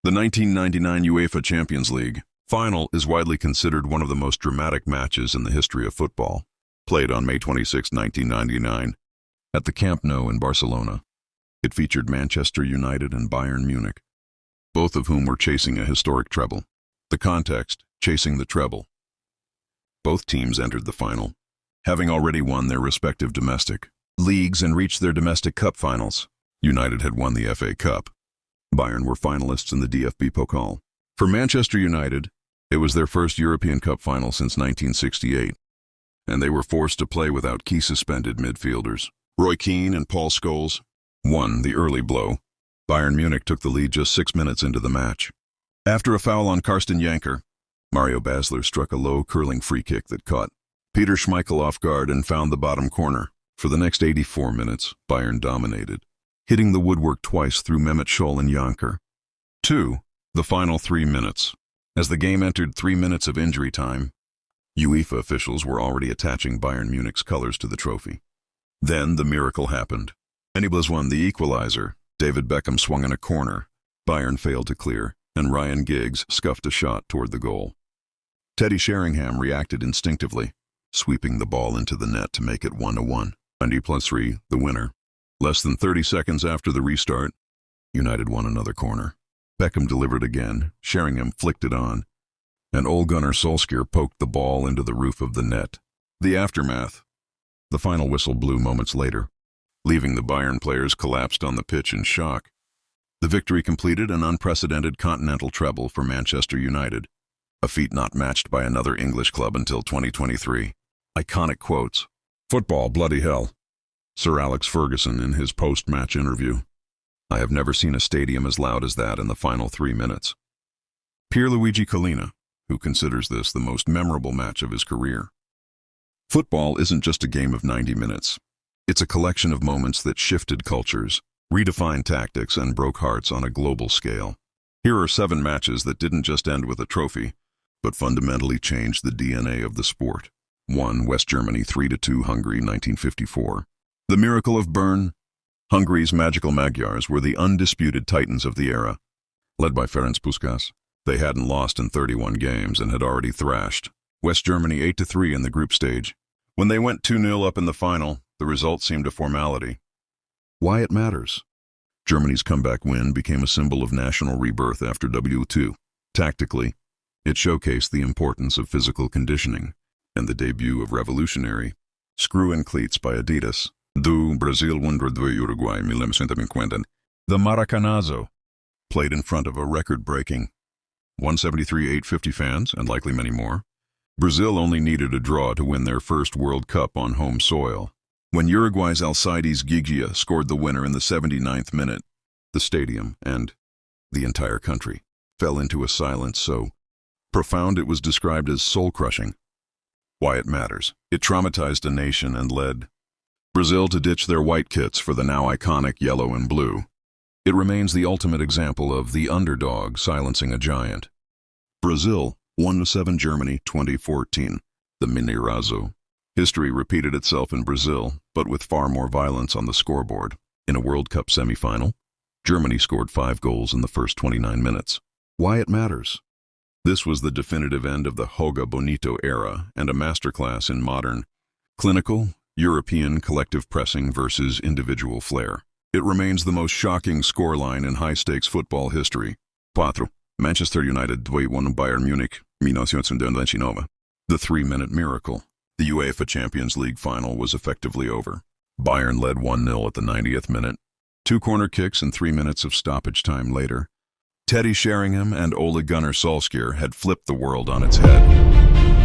The 1999 UEFA Champions League final is widely considered one of the most dramatic matches in the history of football, played on May 26, 1999, at the Camp Nou in Barcelona. It featured Manchester United and Bayern Munich, both of whom were chasing a historic treble. The context, chasing the treble. Both teams entered the final, having already won their respective domestic leagues and reached their domestic cup finals. United had won the FA Cup. Bayern were finalists in the DFB Pokal. For Manchester United, it was their first European Cup final since 1968, and they were forced to play without key suspended midfielders. Roy Keane and Paul Scholes won the early blow. Bayern Munich took the lead just 6 minutes into the match. After a foul on Karsten Janker, Mario Basler struck a low, curling free kick that caught Peter Schmeichel off guard and found the bottom corner. For the next 84 minutes, Bayern dominated, hitting the woodwork twice through Mehmet Scholl and Janker. The final 3 minutes. As the game entered 3 minutes of injury time, UEFA officials were already attaching Bayern Munich's colors to the trophy. Then the miracle happened. Enables won the equalizer. David Beckham swung in a corner. Bayern failed to clear, and Ryan Giggs scuffed a shot toward the goal. Teddy Sheringham reacted instinctively, sweeping the ball into the net to make it 1-1. 90+3, the winner. Less than 30 seconds after the restart, United won another corner. Beckham delivered again, Sheringham flicked it on, and Ole Gunnar Solskjaer poked the ball into the roof of the net. The aftermath. The final whistle blew moments later, leaving the Bayern players collapsed on the pitch in shock. The victory completed an unprecedented continental treble for Manchester United, a feat not matched by another English club until 2023. Iconic quotes. "Football, bloody hell." Sir Alex Ferguson in his post-match interview. "I have never seen a stadium as loud as that in the final 3 minutes." Pierluigi Collina, who considers this the most memorable match of his career. Football isn't just a game of 90 minutes. It's a collection of moments that shifted cultures, redefined tactics, and broke hearts on a global scale. Here are 7 matches that didn't just end with a trophy, but fundamentally changed the DNA of the sport. 1. West Germany 3-2 Hungary 1954. The miracle of Bern. Hungary's magical Magyars were the undisputed titans of the era. Led by Ferenc Puskás, they hadn't lost in 31 games and had already thrashed West Germany 8-3 in the group stage. When they went 2-0 up in the final, the result seemed a formality. Why it matters. Germany's comeback win became a symbol of national rebirth after W2. Tactically, it showcased the importance of physical conditioning and the debut of revolutionary screw-in cleats by Adidas. Do Brazil 1-2 Uruguay 1950. The Maracanazo, played in front of a record-breaking 173,850 fans, and likely many more. Brazil only needed a draw to win their first World Cup on home soil. When Uruguay's Alcides Giggia scored the winner in the 79th minute, the stadium and the entire country fell into a silence so profound it was described as soul-crushing. Why it matters. It traumatized a nation and led Brazil to ditch their white kits for the now iconic yellow and blue. It remains the ultimate example of the underdog silencing a giant. Brazil 1-7 Germany 2014. The Mineirazo. History repeated itself in Brazil, but with far more violence on the scoreboard. In a World Cup semifinal, Germany scored 5 goals in the first 29 minutes. Why it matters. This was the definitive end of the Joga Bonito era and a masterclass in modern, clinical, European collective pressing versus individual flair. It remains the most shocking scoreline in high-stakes football history. 4. Manchester United 2-1 Bayern Munich 1999. The 3-minute miracle. The UEFA Champions League final was effectively over. Bayern led 1-0 at the 90th minute. 2 corner kicks and 3 minutes of stoppage time later, Teddy Sheringham and Ole Gunnar Solskjaer had flipped the world on its head.